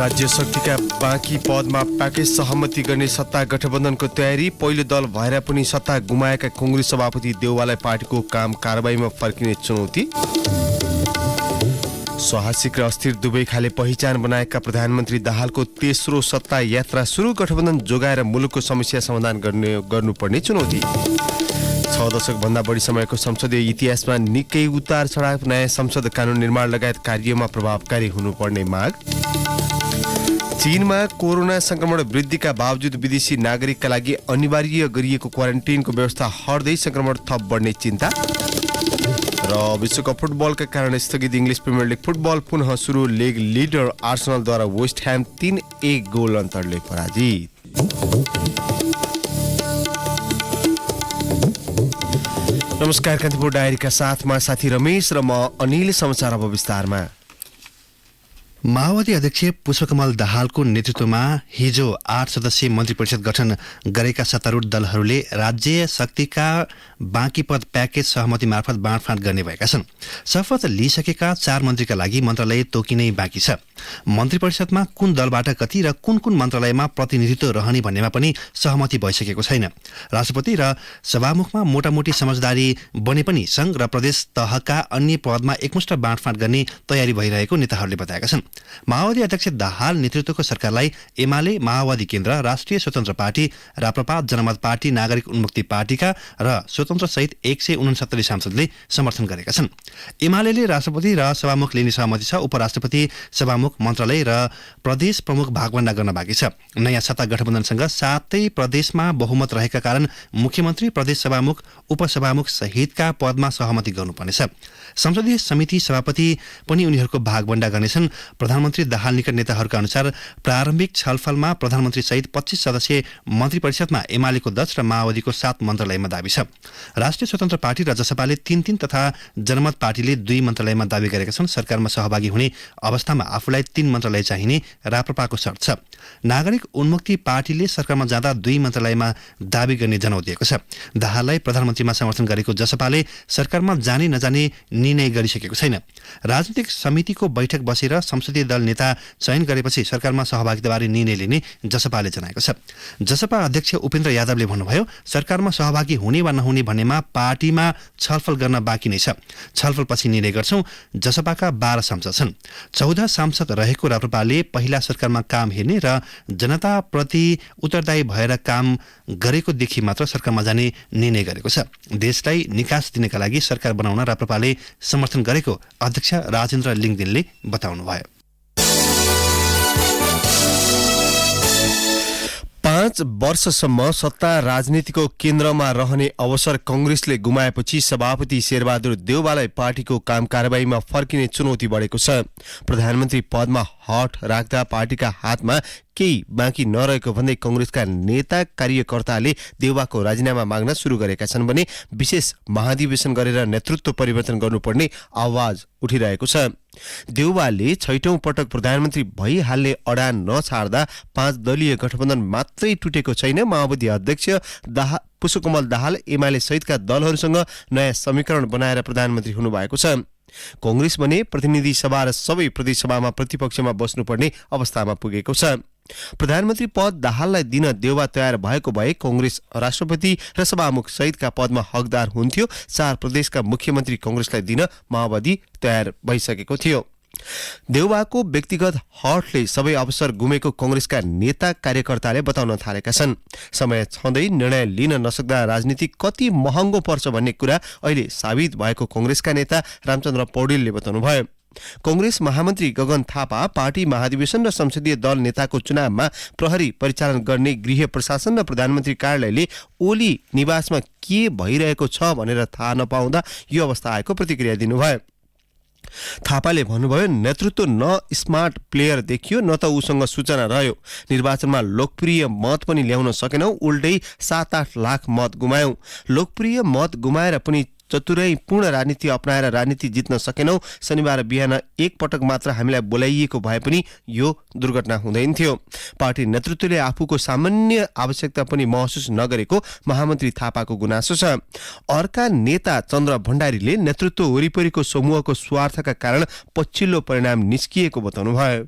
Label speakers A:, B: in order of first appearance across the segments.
A: राज्य शक्तिका बाँकी पदमा प्याकेज सहमति गर्ने सत्ता गठबन्धनको तयारी। पहिलो दल भएर पनि सत्ता गुमाएका कांग्रेस सभापति देउवालाई पार्टीको काम कारबाहीमा फर्किने चुनौती। साहसिक र अस्थिर दुवै खाले पहिचान बनाएका प्रधानमन्त्री दाहालको तेस्रो सत्ता यात्रा सुरु। गठबन्धन जोगाएर मुलुकको समस्या समाधान गर्नुपर्ने चुनौती। 6 दशकभन्दा बढी समयको संसदीय इतिहासमा निकै उतार चढाव। नयाँ संसद कानून निर्माण लगायत कार्यमा प्रभावकारी हुनुपर्ने माग। चीनमा कोरोना संक्रमण वृद्धिका बावजुद विदेशी नागरिकका लागि अनिवार्य गरिएको क्वारेन्टाइनको व्यवस्था हट्दै संक्रमण थप बढ्ने चिन्ता। र विश्वकप फुटबलका कारण स्थगित इङ्ग्लिस प्रिमियर लिग फुटबल पुनः सुरु। लिग लिडर आर्सेनलद्वारा वेस्ट ह्याम 3-1 गोल अन्तरले पराजित। नमस्कार, कान्तिपुर डायरीका साथमा साथी रमेश र म अनिल। समाचार अब विस्तारमा।
B: माओवादी अध्यक्ष पुष्पकमल दाहालको नेतृत्वमा हिजो 8 सदस्यीय मन्त्री परिषद गठन गरेका सत्तारूढ दलहरूले राज्य शक्तिका बाँकी पद प्याकेज सहमति मार्फत बाँडफाँड गर्ने भएका छन्। शपथ लिइसकेका 4 मन्त्रीका लागि मन्त्रालय तोकिनै बाँकी छ। मन्त्री परिषदमा कुन दलबाट कति र कुन कुन मन्त्रालयमा प्रतिनिधित्व रहने भन्नेमा पनि सहमति भइसकेको छैन। राष्ट्रपति र सभामुखमा मोटामोटी समझदारी बने पनि संघ र प्रदेश तहका अन्य पदमा एकमुष्ट बाँडफाँड गर्ने तयारी भइरहेको नेताहरूले बताएका छन्। माओवादी अध्यक्ष दाहाल नेतृत्वको सरकारलाई एमाले, माओवादी केन्द्र, राष्ट्रिय स्वतन्त्र पार्टी, राप्रपा, जनमत पार्टी, नागरिक उन्मुक्ति पार्टीका र स्वतन्त्र सहित 169 सांसदले समर्थन गरेका छन्। एमाले राष्ट्रपति र सभामुख लिने सहमति छ। उपराष्ट्रपति, सभामुख, मन्त्रालय र प्रदेश प्रमुख भागवण्डा गर्न बाँकी छ। नयाँ सत्ता गठबन्धनसँग 7 प्रदेशमा बहुमत रहेका कारण मुख्यमन्त्री, प्रदेश सभामुख, उपसभामुख सहितका पदमा सहमति गर्नुपर्नेछ। संसदीय समिति सभापति पनि उनीहरूको भागवण्डा गर्नेछन्। प्रधानमन्त्री दाहाल निकट नेताहरूका अनुसार प्रारम्भिक छलफलमा प्रधानमन्त्री सहित 25 सदस्यीय मन्त्री परिषदमा एमालेको 10 र माओवादीको 7 मन्त्रालयमा दाबी छ। राष्ट्रिय स्वतन्त्र पार्टी र जसपाले 3 तथा जनमत पार्टीले 2 मन्त्रालयमा दाबी गरेका छन्। सरकारमा सहभागी हुने अवस्थामा आफूलाई 3 मन्त्रालय चाहिने राप्रपाको शर्त छ। नागरिक उन्मुक्ति पार्टीले सरकारमा जाँदा 2 मन्त्रालयमा दाबी गर्ने जनाउ दिएको छ। दाहाललाई प्रधानमन्त्रीमा समर्थन गरेको जसपाले सरकारमा जाने नजाने निर्णय गरिसकेको छैन। राजनीतिक समितिको बैठक बसेर संसदीय दल नेता चयन गरेपछि सरकारमा सहभागिताबारे निर्णय लिने जसपाले जनाएको छ। जसपा अध्यक्ष उपेन्द्र यादवले भन्नुभयो, सरकारमा सहभागी हुने वा नहुने भन्नेमा पार्टीमा छलफल गर्न बाँकी नै छ। छलफलपछि निर्णय गर्छौं। जसपाका 12 सांसद छन्। 14 सांसद रहेको राप्रपाले पहिला सरकारमा काम हेर्ने र जनताप्रति उत्तरदायी भएर काम गरेको देखि मात्र सरकारमा जाने निर्णय गरेको छ। देशलाई निकास दिनका लागि सरकार बनाउन राप्रपाले समर्थन गरेको अध्यक्ष राजेन्द्र लिङदेनले बताउनुभयो।
A: 5 वर्षसम्म सत्ता राजनीतिको केन्द्रमा रहने अवसर कांग्रेसले गुमाएपछि सभापति शेरबहादुर देउवालाई पार्टीको काम कारबाहीमा फर्किने चुनौती बढेको छ। प्रधानमन्त्री पदमा हट राख्दा पार्टीका हातमा केही बाँकी नरहेको भन्दै कांग्रेसका नेता कार्यकर्ताले देउवाको राजीनामा माग्न सुरु गरेका छन् भने विशेष महाधिवेशन गरेर नेतृत्व परिवर्तन गर्नुपर्ने आवाज उठिरहेको छ। देउवाले 6औं पटक प्रधानमन्त्री भइहाल्ने अडान नछाड्दा 5 दलीय गठबन्धन मात्रै टुटेको छैन। माओवादी अध्यक्ष पुष्पकमल दाहाल एमाले सहितका दलहरूसँग नयाँ समीकरण बनाएर प्रधानमन्त्री हुनुभएको छ। कांग्रेस भने प्रतिनिधि सभा र सबै प्रदेश सभामा प्रतिपक्षमा बस्नुपर्ने अवस्थामा पुगेको छ। प्रधानमन्त्री पद दाहाललाई दिन देउवा तयार भएको भए कांग्रेस राष्ट्रपति र सभामुख सहितका पदमा हकदार हुन्थ्यो। 4 प्रदेशका मुख्यमन्त्री कांग्रेसलाई दिन माओवादी तयार भइसकेको थियो। देउवाको व्यक्तिगत हटले सबै अवसर गुमेको कांग्रेसका नेता कार्यकर्ताले बताउन थालेका छन्। समय छँदै निर्णय लिन नसक्दा राजनीति कति महँगो पर्छ भन्ने कुरा अहिले साबित भएको कांग्रेसका नेता रामचन्द्र पौडेलले बताउनुभयो। कांग्रेस महामन्त्री गगन थापा पार्टी महाधिवेशन र संसदीय दल नेताको चुनावमा प्रहरी परिचालन गर्ने गृह प्रशासन र प्रधानमन्त्री कार्यालयले ओली निवासमा के भइरहेको छ भनेर थाहा नपाउँदा यो अवस्था आएको प्रतिक्रिया दिनुभयो। थापाले भन्नुभयो, नेतृत्व न स्मार्ट प्लेयर देखियो न त उसँग सूचना रह्यो। निर्वाचनमा लोकप्रिय मत पनि ल्याउन सकेनौं, उल्टै 7-8 लाख मत गुमायौं। लोकप्रिय मत गुमाएर पनि चतुरैपूर्ण राजनीति अपनाएर राजनीति जित्न सकेनौं। शनिबार बिहान एक पटक मात्र हामीलाई बोलाइएको भए पनि यो दुर्घटना हुँदैन थियो। पार्टी नेतृत्वले आफूको सामान्य आवश्यकता पनि महसुस नगरेको महामन्त्री थापाको गुनासो छ। अर्का नेता चन्द्र भण्डारीले नेतृत्व वरिपरिको समूहको स्वार्थका कारण पछिल्लो परिणाम निस्किएको बताउनुभयो।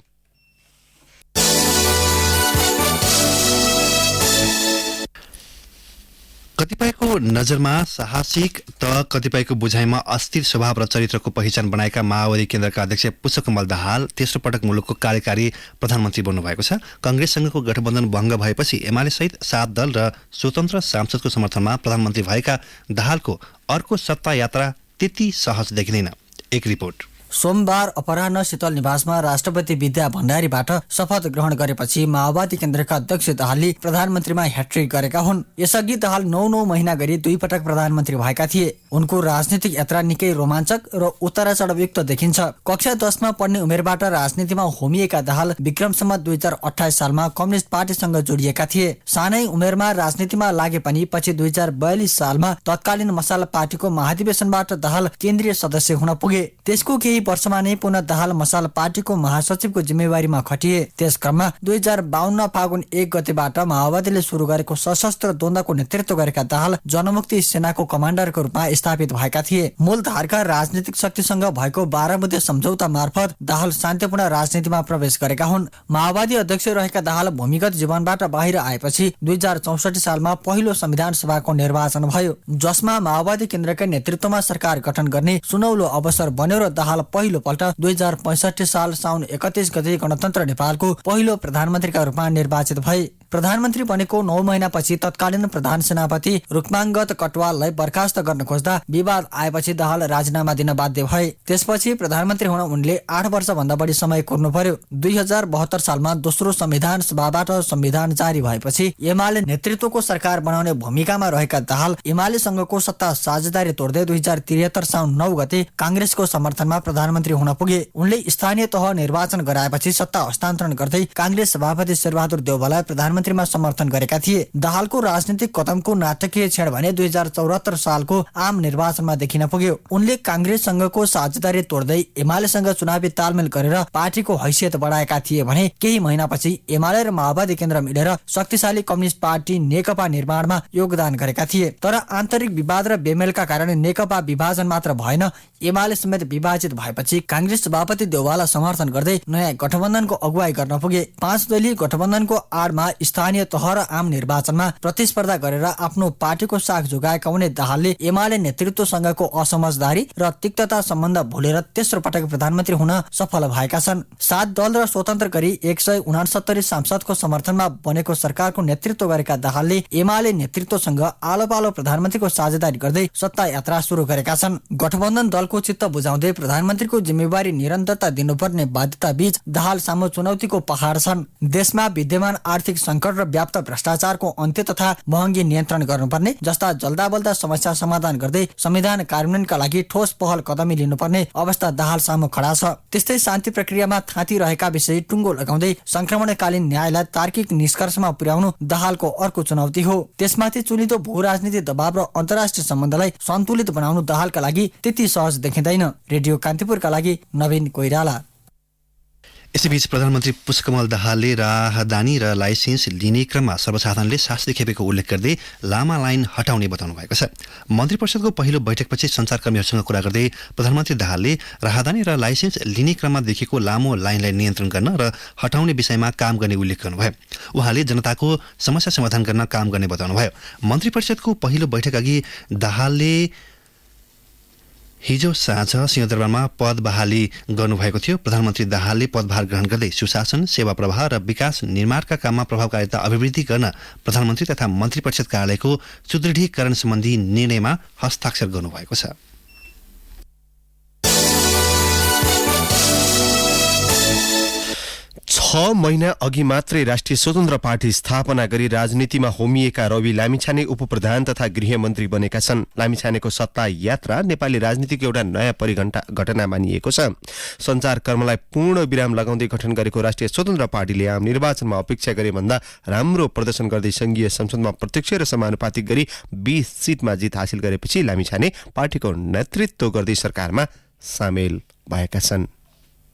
B: कतिपयको नजरमा साहसिक त कतिपयको बुझाइमा अस्थिर स्वभाव र चरित्रको पहिचान बनाएका माओवादी केन्द्रका अध्यक्ष पुष्पकमल दाहाल तेस्रो पटक मुलुकको कार्यकारी प्रधानमन्त्री बन्नुभएको छ। कांग्रेससँगको गठबन्धन भङ्ग भएपछि एमाले सहित 7 दल र स्वतन्त्र सांसदको समर्थनमा प्रधानमन्त्री भएका दाहालको अर्को सत्ता यात्रा त्यति सहज देखिँदैन। एक रिपोर्ट।
C: सोमबार अपराह्न शीतल निवासमा राष्ट्रपति विद्या भण्डारीबाट शपथ ग्रहण गरेपछि माओवादी केन्द्रका अध्यक्ष दाहालले प्रधानमन्त्रीमा ह्याट्रिक गरेका हुन्। यसअघि दाहाल 9 महिना गरी 2 पटक प्रधानमन्त्री भएका थिए। उनको राजनीतिक यात्रा निकै रोमाञ्चक र उतार चढावयुक्त देखिन्छ। कक्षा 10 मा पढ्ने उमेरबाट राजनीतिमा होमिएका दाहाल विक्रमसम्म 2028 सालमा कम्युनिस्ट पार्टीसँग जोडिएका थिए। सानै उमेरमा राजनीतिमा लागे पनि पछि 2042 सालमा तत्कालीन मसाल पार्टीको महाधिवेशनबाट दाहाल केन्द्रीय सदस्य हुन पुगे। त्यसको केही वर्षमा नै पुनः दाहाल मसाल पार्टीको महासचिवको जिम्मेवारीमा खटिए। त्यस क्रममा 2052 फागुन 1 गतेबाट माओवादीले सुरु गरेको सशस्त्र द्वन्द्वको नेतृत्व गरेका दाहाल जनमुक्ति सेनाको कमान्डरको रूपमा स्थापित भएका थिए। मूलधारका राजनीतिक शक्तिसँग भएको 12 बुँदे सम्झौता मार्फत दाहाल शान्तिपूर्ण राजनीतिमा प्रवेश गरेका हुन्। माओवादी अध्यक्ष रहेका दाहाल भूमिगत जीवनबाट बाहिर आएपछि 2064 सालमा पहिलो संविधान सभाको निर्वाचन भयो, जसमा माओवादी केन्द्रका नेतृत्वमा सरकार गठन गर्ने सुनौलो अवसर बन्यो र दाहाल पहिलो पल्ट 2065 साल साउन 31 गते गणतन्त्र नेपालको पहिलो प्रधानमन्त्रीका रूपमा निर्वाचित भए। प्रधानमन्त्री बनेको 9 महिनापछि तत्कालीन प्रधान सेनापति रुक्माङ्गत कटवाललाई बर्खास्त गर्न खोज्दा विवाद आएपछि दाहाल राजीनामा दिन बाध्य भए। त्यसपछि प्रधानमन्त्री हुन उनले 8 वर्षभन्दा बढी समय कुर्नु पर्यो। 2072 सालमा दोस्रो संविधान सभाबाट संविधान जारी भएपछि एमाले नेतृत्वको सरकार बनाउने भूमिकामा रहेका दाहाल एमालेसँगको सत्ता साझेदारी तोड्दै 2073 साउन 9 गते कांग्रेसको समर्थनमा प्रधानमन्त्री हुन पुगे। उनले स्थानीय तह निर्वाचन गराएपछि सत्ता हस्तान्तरण गर्दै कांग्रेस सभापति शेरबहादुर देउवालाई प्रधानमन्त्रीमा समर्थन गरेका थिए। दाहालको राजनीतिक कदमको नाटकीय क्षण भने 2074 सालको आम निर्वाचनमा देखिन पुग्यो। उनले कांग्रेससँगको साझेदारी तोड्दै एमालेसँग चुनावी तालमेल गरेर पार्टीको हैसियत बढाएका थिए भने केही महिनापछि एमाले र माओवादी केन्द्र मिलेर शक्तिशाली कम्युनिस्ट पार्टी नेकपा निर्माणमा योगदान गरेका थिए। तर आन्तरिक विवाद र बेमेलका कारण नेकपा विभाजन मात्र भएन, एमाले समेत विभाजित भएपछि कांग्रेस सभापति देउवालाई समर्थन गर्दै नयाँ गठबन्धनको अगुवाई गर्न पुगे। 5 दलीय गठबन्धनको आडमा स्थानीय तह र आम निर्वाचनमा प्रतिस्पर्धा गरेर आफ्नो पार्टीको साख जोगाएका उनी दाहालले एमाले नेतृत्वसँगको असमझदारी र तिक्तता सम्बन्ध भुलेर तेस्रो पटक प्रधानमन्त्री हुन सफल भएका छन्। 7 दल र स्वतन्त्र गरी 169 सांसदको समर्थनमा बनेको सरकारको नेतृत्व गरेका दाहालले एमाले नेतृत्वसँग आलो पालो प्रधानमन्त्रीको साझेदारी गर्दै सत्ता यात्रा सुरु गरेका छन्। गठबन्धन दलको चित्त बुझाउँदै प्रधानमन्त्रीको जिम्मेवारी निरन्तरता दिनुपर्ने बाध्यता बीच दाहाल सामु चुनौतीको पहाड छन्। देशमा विद्यमान आर्थिक संकट र व्याप्त भ्रष्टाचारको अन्त्य तथा महँगी नियन्त्रण गर्नुपर्ने जस्ता जल्दाबल्दा समस्या समाधान गर्दै संविधान कार्यान्वयनका लागि ठोस पहल कदमी लिनुपर्ने अवस्था दाहाल सामु खडा छ। त्यस्तै शान्ति प्रक्रियामा थाँती रहेका विषय टुङ्गो लगाउँदै संक्रमणकालीन न्यायलाई तार्किक निष्कर्षमा पुर्याउनु दाहालको अर्को चुनौती हो। त्यसमाथि चुलिदो भू राजनीतिक दबाव र अन्तर्राष्ट्रिय सम्बन्धलाई सन्तुलित बनाउनु दाहालका लागि त्यति सहज देखिँदैन। रेडियो कान्तिपुरका लागि नवीन कोइराला।
B: यसैबीच प्रधानमन्त्री पुष्पकमल दाहालले राहदानी र लाइसेन्स लिने क्रममा सर्वसाधारणले शास्ति खेपेको उल्लेख गर्दै लामा लाइन हटाउने बताउनु भएको छ। मन्त्री परिषदको पहिलो बैठकपछि सञ्चारकर्मीहरूसँग कुरा गर्दै प्रधानमन्त्री दाहालले राहदानी र लाइसेन्स लिने क्रममा देखिएको लामो लाइनलाई नियन्त्रण गर्न र हटाउने विषयमा काम गर्ने उल्लेख गर्नुभयो। उहाँले जनताको समस्या समाधान गर्न काम गर्ने बताउनुभयो। मन्त्री परिषदको पहिलो बैठक अघि दाहालले हिजो साँझ सिंहदरबारमा पद बहाली गर्नुभएको थियो। प्रधानमन्त्री दाहालले पदभार ग्रहण गर्दै सुशासन, सेवा प्रवाह र विकास निर्माणका काममा प्रभावकारिता अभिवृद्धि गर्न प्रधानमन्त्री तथा मन्त्री परिषद कार्यालयको सुदृढीकरण सम्बन्धी निर्णयमा हस्ताक्षर गर्नुभएको छ।
A: 6 महिना अघि मात्रै राष्ट्रिय स्वतन्त्र पार्टी स्थापना गरी राजनीतिमा होमिएका रवि लामिछाने उपप्रधान तथा गृहमन्त्री बनेका छन्। लामिछानेको सत्ता यात्रा नेपाली राजनीतिको एउटा नयाँ परिघटना मानिएको छ। सञ्चारकर्मलाई पूर्ण विराम लगाउँदै गठन गरेको राष्ट्रिय स्वतन्त्र पार्टीले आम निर्वाचनमा अपेक्षा गरे भन्दा राम्रो प्रदर्शन गर्दै संघीय संसदमा प्रत्यक्ष र समानुपातिक गरी 20 सिटमा जित हासिल गरेपछि लामिछाने पार्टीको नेतृत्व गर्दै सरकारमा सामेल भएका छन्।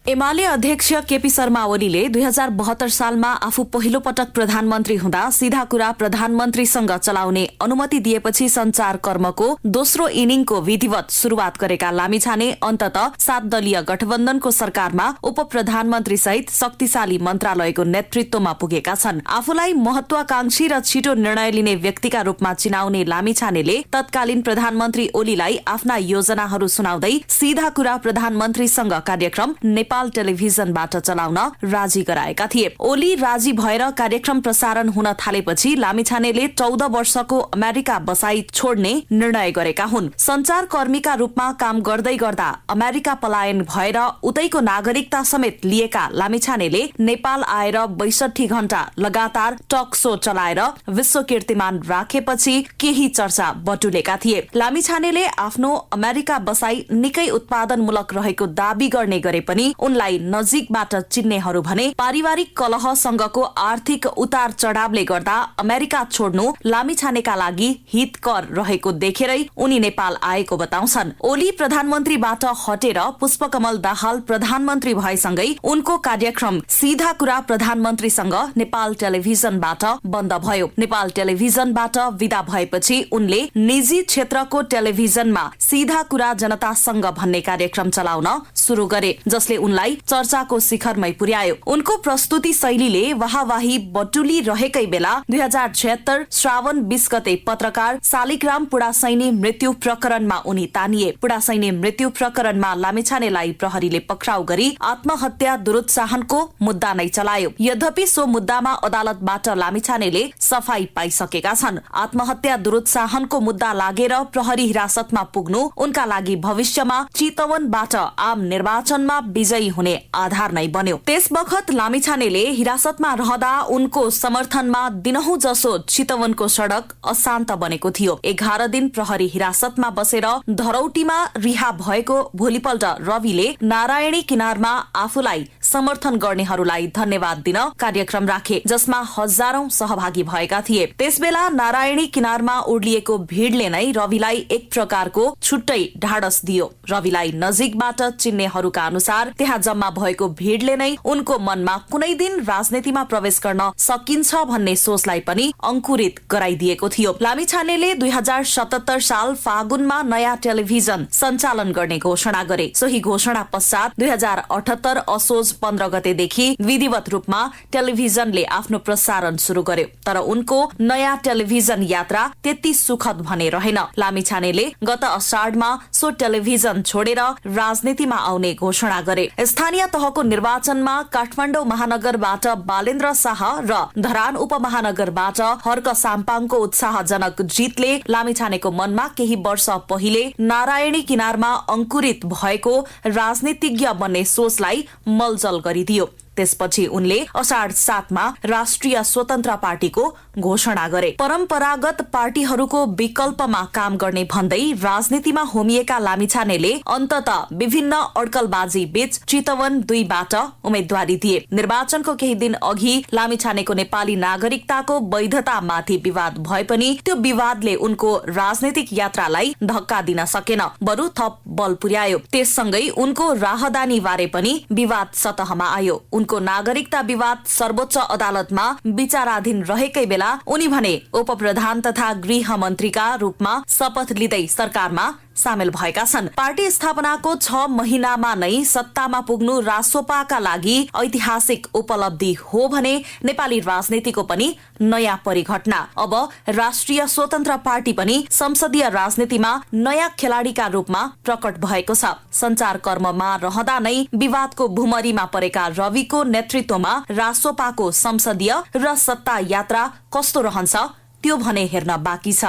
D: एमाले अध्यक्ष केपी शर्मा ओलीले 2072 सालमा आफू पहिलो पटक प्रधानमन्त्री हुँदा सीधा कुरा प्रधानमन्त्रीसँग चलाउने अनुमति दिएपछि संचार कर्मको दोस्रो इनिङको विधिवत शुरूआत गरेका लामिछाने अन्तत 7 दलीय गठबन्धनको सरकारमा उप प्रधानमन्त्री सहित शक्तिशाली मन्त्रालयको नेतृत्वमा पुगेका छन्। आफूलाई महत्वाकांक्षी र छिटो निर्णय लिने व्यक्तिका रूपमा चिनाउने लामिछानेले तत्कालीन प्रधानमन्त्री ओलीलाई आफ्ना योजनाहरू सुनाउँदै सीधा कुरा प्रधानमन्त्रीसँग कार्यक्रम नेपाल टेलिभिजनबाट चलाउन राजी गराएका थिए। ओली राजी भएर कार्यक्रम प्रसारण हुन थालेपछि लामिछानेले 14 वर्षको अमेरिका बसाई छोड्ने निर्णय गरेका हुन्। संचारकर्मीका रूपमा काम गर्दै गर्दा अमेरिका पलायन भएर उतैको नागरिकता समेत लिएका लामिछानेले नेपाल आएर 62 घण्टा लगातार टक शो चलाएर विश्व कीर्तिमान राखेपछि केही चर्चा बटुलेका थिए। लामिछानेले आफ्नो अमेरिका बसाई निकै उत्पादनमूलक रहेको दावी गर्ने गरे पनि उनलाई नजिकबाट चिन्नेहरू भने पारिवारिक कलहसँगको आर्थिक उतार चढावले गर्दा अमेरिका छोड्नु लामिछानेका लागि हितकर रहेको देखेरै उनी नेपाल आएको बताउँछन्। ओली प्रधानमन्त्रीबाट हटेर पुष्पकमल दाहाल प्रधानमन्त्री भएसँगै उनको कार्यक्रम सीधा कुरा प्रधानमन्त्रीसँग नेपाल टेलिभिजनबाट बन्द भयो। नेपाल टेलिभिजनबाट विदा भएपछि उनले निजी क्षेत्रको टेलिभिजनमा सीधा कुरा जनतासँग भन्ने कार्यक्रम चलाउन शुरू गरे, जसले उनलाई चर्चाको शिखरमै पुर्यायो। उनको प्रस्तुति शैलीले वाहवाही बटुली रहेकै बेला 2076 श्रावण 20 गते पत्रकार शालिग्राम पुडासैनी मृत्यु प्रकरणमा उनी तानिए। पुडासैनी मृत्यु प्रकरणमा लामिछानेलाई प्रहरीले पक्राउ गरी आत्महत्या दुरुत्साहनको मुद्दा नै चलायो। यद्यपि सो मुद्दामा अदालतबाट लामिछानेले सफाई पाइसकेका छन्। आत्महत्या दुरुत्साहनको मुद्दा लागेर प्रहरी हिरासतमा पुग्नु उनका लागि भविष्यमा चितवनबाट आम निर्वाचनमा विजयी हुने आधार नै बन्यो। त्यसबखत लामिछानेले हिरासतमा रहँदा उनको समर्थनमा दिनहुँ जसो चितवनको सड़क अशान्त बनेको थियो। 11 दिन प्रहरी हिरासतमा बसेर धरौटीमा रिहा भएको भोलिपल्ट रविले नारायणी किनारमा आफूलाई समर्थन गर्नेहरूलाई धन्यवाद दिन कार्यक्रम राखे, जसमा हजारौं सहभागी भएका थिए। त्यसबेला नारायणी किनारमा उर्लिएको भीड़ले नै रविलाई एक प्रकारको छुट्टै ढाडस दियो। रविलाई नजिकबाट चिन्नेहरूका अनुसार त्यहाँ जम्मा भएको भीड़ले नै उनको मनमा कुनै दिन राजनीतिमा प्रवेश गर्न सकिन्छ भन्ने सोचलाई पनि अंकुरित गराइदिएको थियो। लामिछानेले 2077 साल फागुनमा नयाँ टेलिभिजन सञ्चालन गर्ने घोषणा गरे। सोही घोषणा पश्चात 2078 असोज 15 गतेदेखि विधिवत रूपमा टेलिभिजनले आफ्नो प्रसारण शुरू गर्यो। तर उनको नयाँ टेलिभिजन यात्रा त्यति सुखद भने रहेन। लामिछानेले गत अषाढमा सो टेलिभिजन छोडेर राजनीतिमा आउने घोषणा गरे। स्थानीय तहको निर्वाचनमा काठमाडौँ महानगरबाट बालेन्द्र शाह र धरान उपमहानगरबाट हर्क साम्पाङको उत्साहजनक जितले लामिछानेको मनमा केही वर्ष पहिले नारायणी किनारमा अंकुरित भएको राजनीतिज्ञ बन्ने सोचलाई मलजल गरिदियो। त्यसपछि उनले अषाढ 7 मा राष्ट्रिय स्वतन्त्र पार्टीको घोषणा गरे। परम्परागत पार्टीहरूको विकल्पमा काम गर्ने भन्दै राजनीतिमा होमिएका लामिछानेले अन्ततः विभिन्न अड्कलबाजी बीच चितवन 2 बाट उम्मेद्वारी दिए। निर्वाचनको केही दिन अघि लामिछानेको नेपाली नागरिकताको वैधतामाथि विवाद भए पनि त्यो विवादले उनको राजनीतिक यात्रालाई धक्का दिन सकेन, बरु थप बल पुर्यायो। त्यससँगै उनको राहदानी बारे पनि विवाद सतहमा आयो। उनको नागरिकता विवाद सर्वोच्च अदालतमा विचाराधीन रहेकै बेला उनी भने उपप्रधान तथा गृह मन्त्रीका रूपमा शपथ लिँदै सरकारमा सामेल भएका छन्। पार्टी स्थापनाको 6 महिनामा नै सत्तामा पुग्नु रासोपाका लागि ऐतिहासिक उपलब्धि हो भने नेपाली राजनीतिको पनि नयाँ परिघटना। अब राष्ट्रिय स्वतन्त्र पार्टी पनि संसदीय राजनीतिमा नयाँ खेलाडीका रूपमा प्रकट भएको छ। संचार कर्ममा रहँदा नै विवादको भुमरीमा परेका रविको नेतृत्वमा रासोपाको संसदीय र सत्ता यात्रा कस्तो रहन्छ त्यो भने हेर्न बाँकी छ।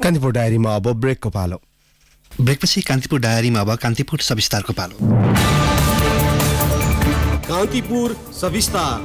A: कान्तिपुर डायरीमा अब ब्रेकको पालो।
B: ब्रेकपछि कान्तिपुर डायरीमा अब कान्तिपुर सविस्तारको पालो।
E: कान्तिपुर सविस्तार।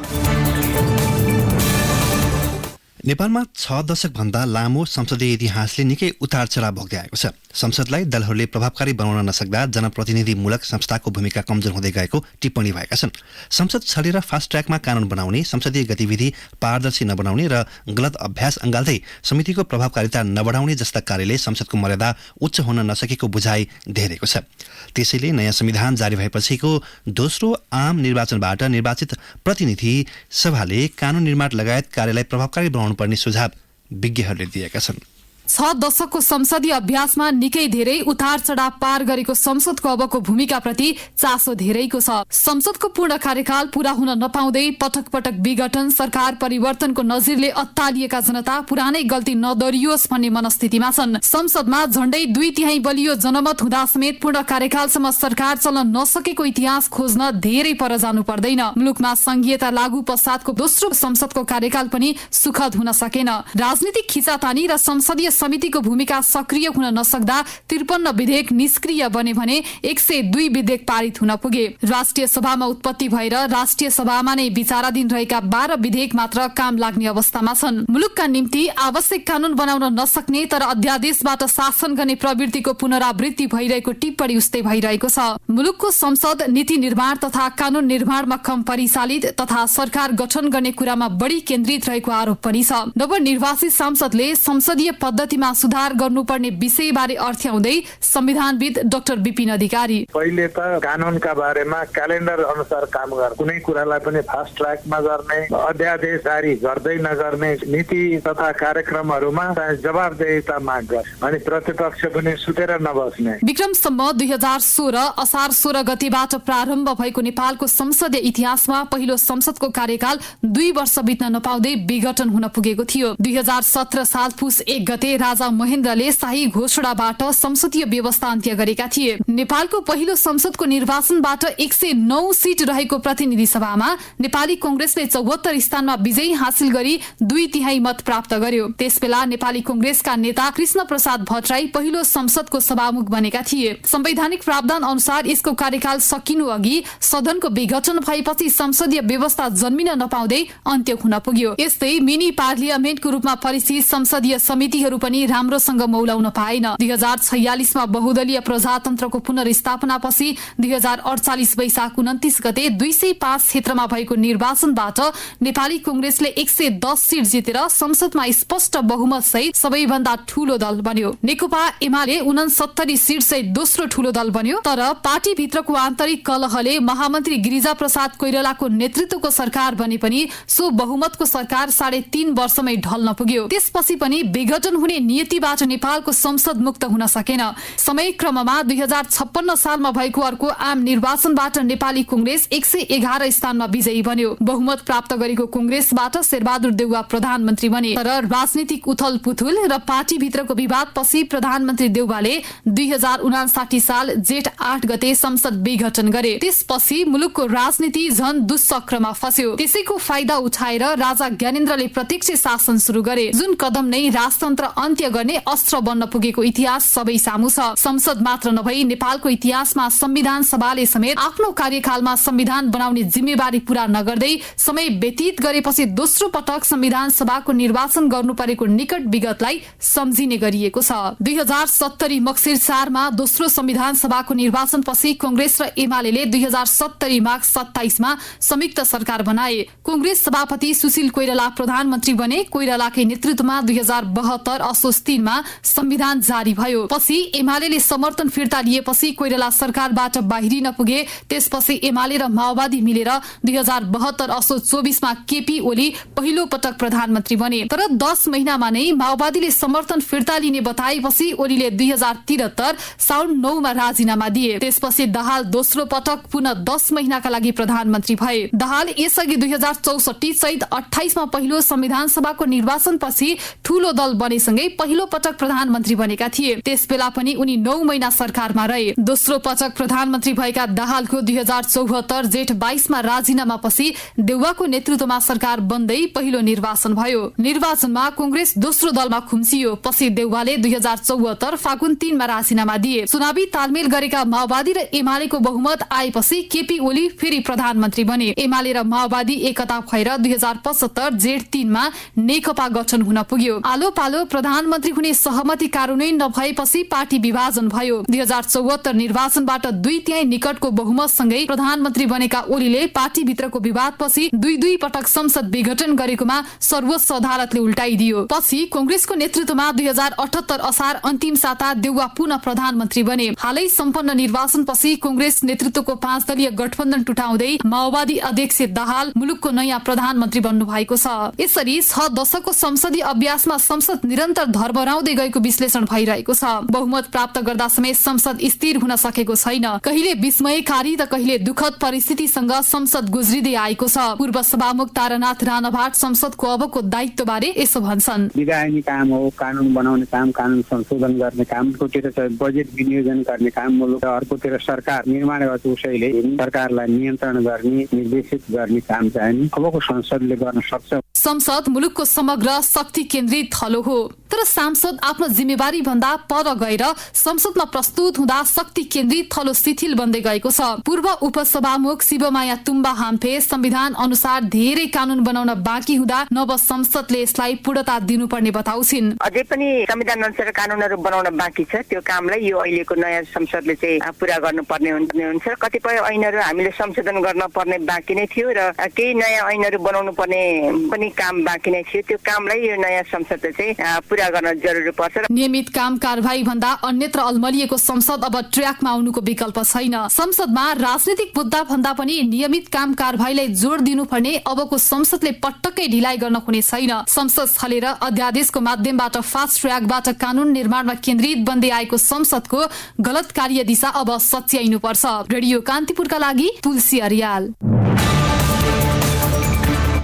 B: नेपालमा 6 दशकभन्दा लामो संसदीय इतिहासले निकै उतार चढाव भोग्दै आएको छ। संसदलाई दलहरूले प्रभावकारी बनाउन नसक्दा जनप्रतिनिधिमूलक संस्थाको भूमिका कमजोर हुँदै गएको टिप्पणी भएका छन्। संसद छलेर फास्ट ट्र्याकमा कानून बनाउने, संसदीय गतिविधि पारदर्शी नबनाउने र गलत अभ्यास अँगाल्दै समितिको प्रभावकारिता नबढाउने जस्ता कार्यले संसदको मर्यादा उच्च हुन नसकेको बुझाइ धेरैको छ। त्यसैले नयाँ संविधान जारी भएपछिको दोस्रो आम निर्वाचनबाट निर्वाचित प्रतिनिधि सभाले कानून निर्माण लगायत कार्यलाई प्रभावकारी बनाउनु पर्ने सुझाव विज्ञहरूले दिएका छन्।
E: 6 दशकको संसदीय अभ्यासमा निकै धेरै उतार चढाव पार गरेको संसदको अबको भूमिकाप्रति चासो धेरैको छ। संसदको पूर्ण कार्यकाल पूरा हुन नपाउँदै पटक पटक विघटन, सरकार परिवर्तनको नजिरले अत्तालिएका जनता पुरानै गल्ती नदोहोरियोस् भन्ने मनस्थितिमा छन्। संसदमा झण्डै 2/3 बलियो जनमत हुँदा समेत पूर्ण कार्यकालसम्म सरकार चल्न नसकेको इतिहास खोज्न धेरै पर जानु पर्दैन। मुलुकमा संघीयता लागू पश्चातको दोस्रो संसदको कार्यकाल पनि सुखद हुन सकेन। राजनीतिक खिचातानी र संसदीय समितिको भूमिका सक्रिय हुन नसक्दा 53 विधेयक निष्क्रिय बने भने 102 विधेयक पारित हुन पुगे। राष्ट्रिय सभामा उत्पत्ति भएर राष्ट्रिय सभामा नै विचाराधीन रहेका 12 विधेयक मात्र काम लाग्ने अवस्थामा छन्। मुलुकका निम्ति आवश्यक कानून बनाउन नसक्ने तर अध्यादेशबाट शासन गर्ने प्रवृत्तिको पुनरावृत्ति भइरहेको टिप्पणी उस्तै भइरहेको छ। मुलुकको संसद नीति निर्माण तथा कानून निर्माणमा कम परिचालित तथा सरकार गठन गर्ने कुरामा बढी केन्द्रित रहेको आरोप पनि छ। नवनिर्वाचित सांसदले संसदीय पद्धतिमा सुधार गर्नुपर्ने विषयबारे अर्थ्याउँदै संविधानविद डाक्टर विपिन अधिकारी,
F: पहिले त कानूनका बारेमा क्यालेन्डर अनुसार काम गर्ने, कुनै कुरालाई पनि फास्ट ट्र्याकमा गर्ने, अध्यादेश जारी गर्दै नगर्ने, नीति तथा कार्यक्रमहरूमा जवाबदेहिता माग गर्ने अनि प्रतिपक्ष पनि सुतेर नबस्ने।
E: विक्रम सम्म 2016 असार 16 गतेबाट प्रारम्भ भएको नेपालको संसदीय इतिहासमा पहिलो संसदको कार्यकाल 2 वर्ष बित्न नपाउँदै विघटन हुन पुगेको थियो। 2017 साल पुस 1 गते राजा महेन्द्रले शाही घोषणाबाट संसदीय व्यवस्था अन्त्य गरेका थिए। नेपालको पहिलो संसदको निर्वाचनबाट 109 सिट रहेको प्रतिनिधि सभामा नेपाली कंग्रेसले 74 स्थानमा विजय हासिल गरी 2/3 मत प्राप्त गर्यो। त्यसबेला नेपाली कंग्रेसका नेता कृष्ण प्रसाद भट्टराई पहिलो संसदको सभामुख बनेका थिए। संवैधानिक प्रावधान अनुसार यसको कार्यकाल सकिनु अघि सदनको विघटन भएपछि संसदीय व्यवस्था जन्मिन नपाउँदै अन्त्य हुन पुग्यो। यस्तै मिनी पार्लियामेन्टको रूपमा परिचित संसदीय समितिहरू पनि राम्रोसँग मौलाउन पाएन। 2046 मा बहुदलीय प्रजातन्त्रको पुनर्स्थापनापछि 2048 वैशाख 29 गते 205 क्षेत्रमा भएको निर्वाचनबाट नेपाली कंग्रेसले 110 सिट जितेर संसदमा स्पष्ट बहुमत सहित सबैभन्दा ठूलो दल बन्यो। नेकपा एमाले 69 सिट सहित दोस्रो ठूलो दल बन्यो। तर पार्टी भित्रको आन्तरिक कलहले महामन्त्री गिरिजा प्रसाद कोइरालाको नेतृत्वको सरकार बने पनि सो बहुमतको सरकार 3.5 वर्षमै ढल्न पुग्यो। त्यसपछि पनि विघटन हुने नियतिबाट नेपालको संसद मुक्त हुन सकेन। समय क्रममा 2056 सालमा भएको अर्को आम निर्वाचनबाट नेपाली कंग्रेस 111 स्थानमा विजयी बन्यो। बहुमत प्राप्त गरेको कंग्रेसबाट शेरबहादुर देउवा प्रधानमन्त्री बने। तर राजनीतिक उथल पुथुल र पार्टी भित्रको विवादपछि प्रधानमन्त्री देउवाले 2059 साल जेठ 8 गते संसद विघटन गरे। त्यसपछि मुलुकको राजनीति झन दुश्चक्रमा फस्यो। त्यसैको फाइदा उठाएर राजा ज्ञानेन्द्रले प्रत्यक्ष शासन शुरू गरे, जुन कदम नै राजतन्त्र अन्त्य गर्ने अस्त्र बन्न पुगेको इतिहास सबै सामु छ। संसद मात्र नभई नेपालको इतिहासमा संविधान सभाले समेत आफ्नो कार्यकालमा संविधान बनाउने जिम्मेवारी पूरा नगर्दै समय व्यतीत गरेपछि दोस्रो पटक संविधान सभाको निर्वाचन गर्नु परेको निकट विगतलाई सम्झिने गरिएको छ। 2070 मक्सिर 4 मा दोस्रो संविधान सभाको निर्वाचनपछि कंग्रेस र एमाले 2070 माघ 27 मा संयुक्त सरकार बनाए। कंग्रेस सभापति सुशील कोइराला प्रधानमन्त्री बने। कोइरालाकै नेतृत्वमा 2072 असोज 3 मा संविधान जारी भयो। पछि एमाले समर्थन फिर्ता लिएपछि कोइराला सरकारबाट बाहिरिन पुगे। त्यसपछि एमाले र माओवादी मिलेर 2072 असोज 24 मा केपी ओली पहिलो पटक प्रधानमन्त्री बने। तर 10 महिनामा नै माओवादीले समर्थन फिर्ता लिने बताएपछि ओलीले 2073 साउन 9 मा राजीनामा दिए। त्यसपछि दाहाल दोस्रो पटक पुनः 10 महिनाका लागि प्रधानमन्त्री भए। दाहाल यसअघि 2064 सहित 28 मा पहिलो संविधान सभाको निर्वाचनपछि ठूलो दल बनेसँगै सँगै पहिलो पटक प्रधानमन्त्री बनेका थिए। त्यसबेला पनि उनी 9 महिना सरकारमा रहे। दोस्रो पटक प्रधानमन्त्री भएका दाहालको 2074 जेठ 22 मा राजीनामापछि देउवाको नेतृत्वमा सरकार बन्दै पहिलो निर्वाचन भयो। निर्वाचनमा कांग्रेस दोस्रो दलमा खुम्चियो। पछि देउवाले 2074 फागुन 3 मा राजीनामा दिए। चुनावी तालमेल गरेका माओवादी र एमालेको बहुमत आएपछि केपी ओली फेरि प्रधानमन्त्री बने। एमाले र माओवादी एकता भएर 2075 जेठ 3 मा नेकपा गठन हुन पुग्यो। आलो पालो प्रधानमन्त्री हुने सहमति कार्यान्वयन नभएपछि पार्टी विभाजन भयो। 2074 निर्वाचनबाट 2/3 निकटको बहुमतसँगै प्रधानमन्त्री बनेका ओलीले पार्टीभित्रको विवादपछि दुई पटक संसद विघटन गरेकोमा सर्वोच्च अदालतले उल्टाइदियो। पछि कांग्रेसको नेतृत्वमा 2078 असार अन्तिम साता देउवा पुनः प्रधानमन्त्री बने। हालै सम्पन्न निर्वाचनपछि कांग्रेस नेतृत्वको 5 दलीय गठबन्धन टुटाउँदै माओवादी अध्यक्ष दाहाल मुलुकको नयाँ प्रधानमन्त्री बन्नु भएको छ। यसरी 6 दशकको संसदीय अभ्यासमा संसद निरन्तर धर्मराउँदै गएको विश्लेषण भइरहेको छ। बहुमत प्राप्त गर्दा समेत संसद स्थिर हुन सकेको छैन। कहिले विस्मयकारी त कहिले दुखद परिस्थितिसँग संसद गुज्रिँदै आएको छ। पूर्व सभामुख तारानाथ राणाभाट संसदको अबको दायित्व बारे यसो भन्छन्।
G: विधायनी काम हो, कानून बनाउने काम, कानून संशोधन गर्ने काम, अर्कोतिर बजेट विनियोजन गर्ने काम मुलुक, अर्कोतिर सरकार निर्माण गर्छ। उसैले सरकारलाई नियन्त्रण गर्ने, निर्देशित गर्ने काम चाहिँ अबको संसदले गर्न सक्छ।
E: संसद मुलुकको समग्र शक्ति केन्द्रित थलो हो, तर सांसद आफ्नो जिम्मेवारी भन्दा पर गएर संसदमा प्रस्तुत हुँदा शक्ति केन्द्रित थलो शिथिल बन्दै गएको छ। पूर्व उपसभामुख शिवमाया तुम्बा हाम्फे संविधान अनुसार धेरै कानून बनाउन बाँकी हुँदा नव संसदले यसलाई पूर्णता दिनुपर्ने बताउँछिन्।
H: अझै पनि संविधान अनुसार कानूनहरू बनाउन बाँकी छ। त्यो कामलाई यो अहिलेको नयाँ संसदले चाहिँ पूरा गर्नुपर्ने हुन्छ। कतिपय ऐनहरू हामीले संशोधन गर्न पर्ने बाँकी नै थियो र केही नयाँ ऐनहरू बनाउनु पर्ने पनि काम बाँकी नै थियो। त्यो कामलाई यो नयाँ संसदले चाहिँ पूरा गर्न जरुरी पर्छ।
E: नियमित काम कारबाही भन्दा अन्यत्र अल्मलिएको संसद अब ट्र्याकमा आउनुको विकल्प छैन। संसदमा राजनीतिक मुद्दा भन्दा पनि नियमित काम कारबाहीलाई जोड दिनुपर्ने अबको संसदले पटक्कै ढिलाइ गर्न हुने छैन। संसद छलेर अध्यादेशको माध्यमबाट फास्ट ट्र्याकबाट कानून निर्माणमा केन्द्रित बन्दै आएको संसदको गलत कार्य दिशा अब सच्याइनुपर्छ। रेडियो कान्तिपुरका लागि तुलसी अर्याल।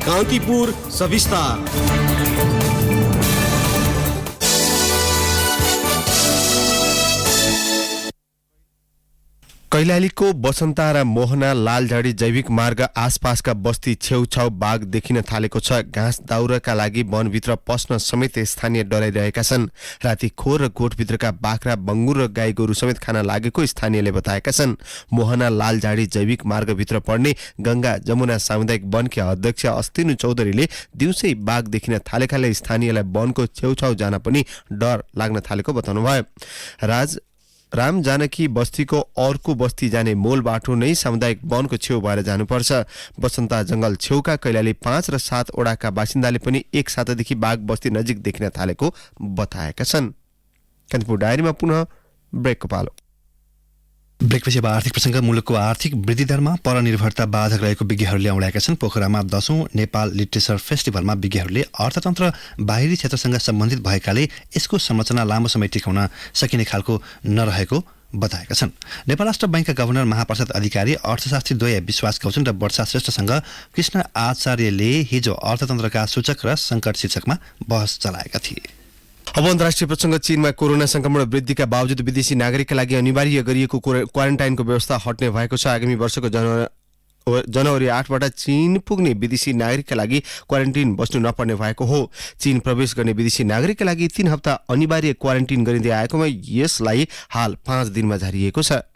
A: कान्तिपुर सविस्तार। कैलालीको बसन्ता र मोहना लालझाडी जैविक मार्ग आसपासका बस्ती छेउछाउ बाघ देखिन थालेको छ। घाँस दाउराका लागि वनभित्र पस्न समेत स्थानीय डराइरहेका छन्। राति खोर र गोठभित्रका बाख्रा, बङ्गुर र गाई गोरु समेत खान लागेको स्थानीयले बताएका छन्। मोहना लालझाडी जैविक मार्गभित्र पर्ने गंगा जमुना सामुदायिक वनकी अध्यक्ष अस्तिनु चौधरीले दिउँसै बाघ देखिन थालेकाले स्थानीयलाई वनको छेउछाउ जान पनि डर लाग्न थालेको बताउनुभयो। राम जानकी बस्तीको अर्को बस्ती जाने मूल बाटो नै सामुदायिक वनको छेउ भएर जानुपर्छ। बसन्ता जंगल छेउका कैलाली 5 र 7 वडाका बासिन्दाले पनि एक सातादेखि बाघ बस्ती नजिक देखिन थालेको बताएका छन्। कान्तिपुर डायरीमा पुनः ब्रेकको पालो।
B: ब्रेकपछि अब आर्थिक प्रसङ्ग। मुलुकको आर्थिक वृद्धि दरमा परनिर्भरता बाधक रहेको विज्ञहरूले औँल्याएका छन्। पोखरामा 10औं नेपाल लिटरेचर फेस्टिभलमा विज्ञहरूले अर्थतन्त्र बाहिरी क्षेत्रसँग सम्बन्धित भएकाले यसको संरचना लामो समय टिकाउन सकिने खालको नरहेको बताएका छन्। नेपाल राष्ट्र बैंकका गभर्नर महाप्रसाद अधिकारी, अर्थशास्त्री द्वय विश्वास गौचन र वर्षा श्रेष्ठसँग कृष्ण आचार्यले हिजो अर्थतन्त्रका सूचक र सङ्कट शीर्षकमा बहस चलाएका थिए।
A: अब अन्तर्राष्ट्रिय प्रसङ्ग। चीनमा कोरोना संक्रमण वृद्धिका बावजुद विदेशी नागरिकका लागि अनिवार्य गरिएको क्वारेन्टाइनको व्यवस्था हट्ने भएको छ। आगामी वर्षको जनवरी 8बाट चीन पुग्ने विदेशी नागरिकका लागि क्वारेन्टाइन बस्नु नपर्ने भएको हो। चीन प्रवेश गर्ने विदेशी नागरिकका लागि 3 हप्ता अनिवार्य क्वारेन्टाइन गरिँदै आएकोमा यसलाई हाल 5 दिनमा झारिएको छ।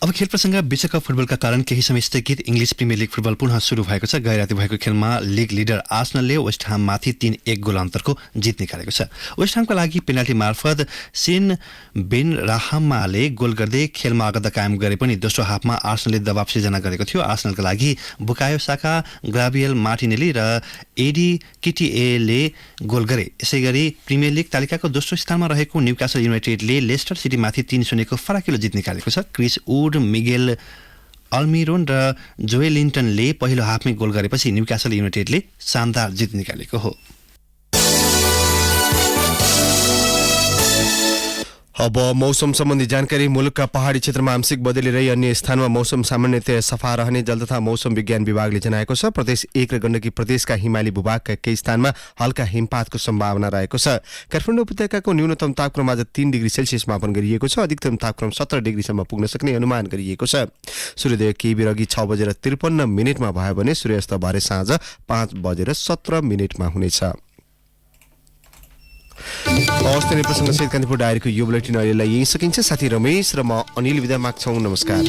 B: अब खेल प्रसङ्ग। विश्वकप फुटबलका कारण केही समय स्थगित इङ्ग्लिस प्रिमियर लिग फुटबल पुनः सुरु भएको छ। गैराती भएको खेलमा लिग लिडर आर्सेनलले वेस्ट हाममाथि 3-1 गोल अन्तरको जित निकालेको छ। वेस्ट हामका लागि पेनाल्टी मार्फत सेन बेन राहमाले गोल गर्दै खेलमा अगदा कायम गरे पनि दोस्रो हाफमा आर्सेनलले दबाव सिर्जना गरेको थियो। आर्सेनलका लागि बुकायो साका, ग्राभियल मार्टिनेली र एडी किटिएले गोल गरे। यसैगरी प्रिमियर लिग तालिकाको दोस्रो स्थानमा रहेको न्युकासल युनाइटेडले लेस्टर सिटीमाथि 3-0 को फराकिलो जित निकालेको छ। क्रिस वुड, मिगेल अल्मिरोन र जोएलिन्टनले पहिलो हाफमै गोल गरेपछि न्युकासल युनाइटेडले शानदार जित निकालेको हो।
A: अब मौसम सम्बन्धी जानकारी। मुलुकका पहाडी क्षेत्रमा आंशिक बदली रही अन्य स्थानमा मौसम सामान्यतया सफा रहने जल तथा मौसम विज्ञान विभागले जनाएको छ। प्रदेश 1 र गण्डकी प्रदेशका हिमाली भूभागका केही स्थानमा हल्का हिमपातको सम्भावना रहेको छ। काठमाडौँ उपत्यकाको न्यूनतम तापक्रम आज 3 डिग्री सेल्सियस मापन गरिएको छ। अधिकतम तापक्रम 17 डिग्रीसम्म पुग्न सक्ने अनुमान गरिएको छ। सूर्योदय केही बेर अघि 6:53 भयो भने सूर्यास्त भरे साँझ 5:17 हुनेछ। हवस् त प्रसङ्ग सहित कान्तिपुर डायरीको यो बुलेटिन अहिलेलाई यही सकिन्छ। साथी रमेश र म अनिल विदा माग्छौँ। नमस्कार।